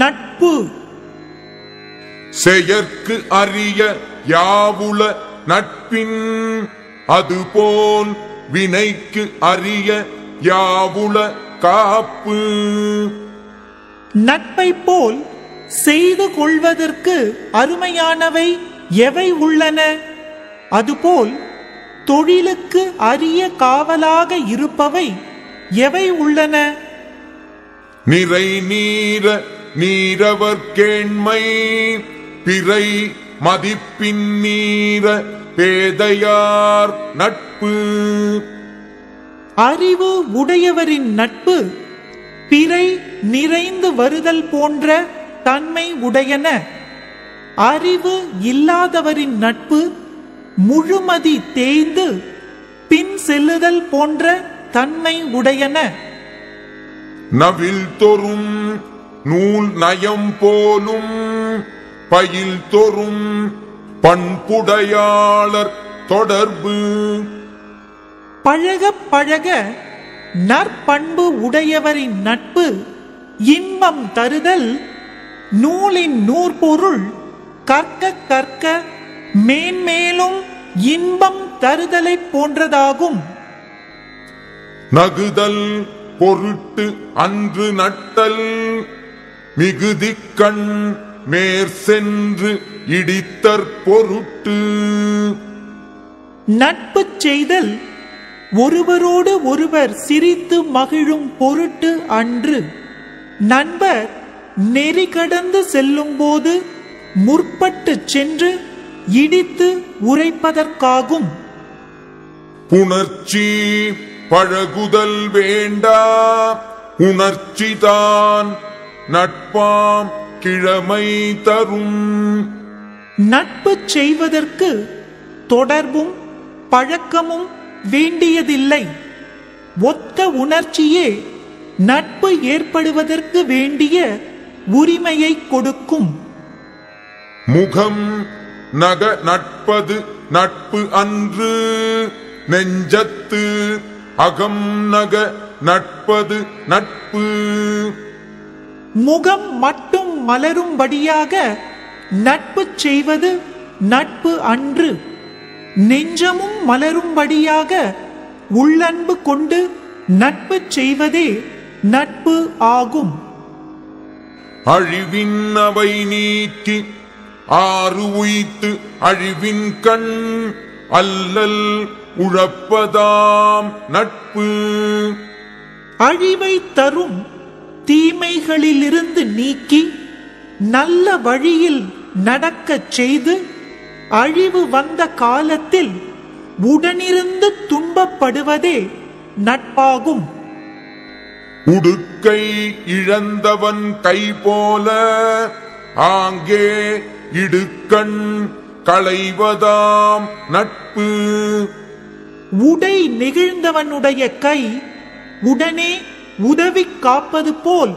நட்பு. செயற்கு அறிய யாவுள நட்பின் அதுபோல் வினைக்கு அறிய யாவுள காப்பு. நட்பை போல் செய்து கொள்வதற்கு அருமையானவை எவை உள்ளன? அதுபோல் தொழிலுக்கு அரிய காவலாக இருப்பவை எவை உள்ளன? நிறை நீர நீரவர் கேண்மை பிறை மதிப்பின் நீர பேதையார் நட்பு. அறிவு உடையவரின் நட்பு பிறை நிறைந்து வருதல் போன்ற தன்மை உடையன. அறிவு இல்லாதவரின் நட்பு முழுமதி தேய்ந்து பின் செல்லுதல் போன்ற தன்மை உடையன. நவில் தொறும் நூல் நயம் போலும் பயில் தொறும் பண்புடையாளர் தொடர்பு. பழக பழக நற்பண்பு உடையவரின் நட்பு இன்பம் தருதல் நூலின் நூற்பொருள் கற்க கற்க மேன்மேலும் இன்பம் தருதலை போன்றதாகும். நகுதல் பொருட்டு அன்று நட்டல் மிகுதிக்கண் மேற் சென்று இடித்தற் பொருட்டு. நட்பு செய்தல் ஒருவரோடு ஒருவர் சிரித்து மகிழும் பொருட்டு அன்று. நண்பர் நெறி கடந்து செல்லும் போது முற்பட்டு சென்று இடித்து உரைப்பதற்காகும். புணர்ச்சி பழகுதல் வேண்டா உணர்ச்சிதான் நட்பாம் கிழமை தரும். நட்பு செய்வதற்கு தொடர்பும் பழக்கமும் வேண்டியதில்லை. ஒத்த உணர்ச்சியே நட்பு ஏற்படுவதற்கு வேண்டிய உரிமையை கொடுக்கும். முகம் நக நட்பது நட்பு அன்று நெஞ்சத்து அகம் நக நட்பது நட்பு. முகம் மட்டும் மலரும்படியாக நட்பு செய்வது நட்பு அன்று. நெஞ்சமும் மலரும்படியாக உள்ளன்பு கொண்டு நட்பு செய்வதே நட்பு ஆகும். அழிவின் அவை நீக்கி ஆறு உய்த்து அழிவின் கண் அல்லல் உழப்பதாம் நட்பு. அழிவை தரும் தீமைகளிலிருந்து நீக்கி நல்ல வழியில் நடக்கச் செய்து அழிவு வந்த காலத்தில் உடனிருந்து துன்பப்படுவதே நட்பாகும். உடுக்கை இழந்தவன் கை போல ஆங்கே இடுக்கண் களைவதாம் நட்பு. உடை நெகிழ்ந்தவனுடைய கை உடனே உதவி காப்பது போல்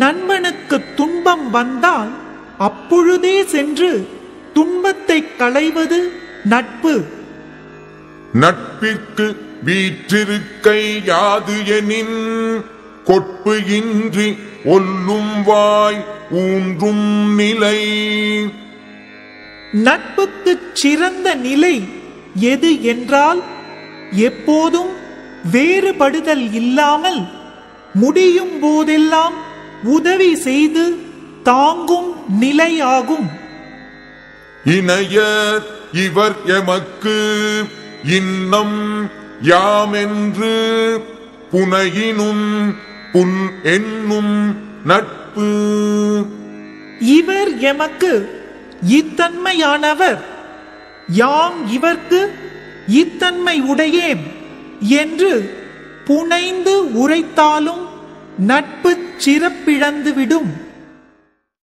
நண்பனுக்கு துன்பம் வந்தால் அப்பொழுதே சென்று துன்பத்தை களைவது நட்பு. நட்பிற்கு வீற்றிருக்கை யாது எனின் கொட்பு இன்றி ஒல்லும் வாய் ஊன்றும் நிலை. நட்புக்கு சிறந்த நிலை எது என்றால் எப்போதும் வேறுபடுதல் இல்லாமல் முடியும் போதெல்லாம் உதவி செய்து தாங்கும் நிலையாகும். இணையர் இவர் எமக்கு இன்னம் யாமென்று புனையினும் புல் என்னும் நட்பு. இவர் எமக்கு இத்தன்மையானவர், யாம் இவர்க்கு இத்தன்மை உடையேம் என்று புனைந்து உரைத்தாலும் நட்பு சிறப்பிழந்துவிடும்.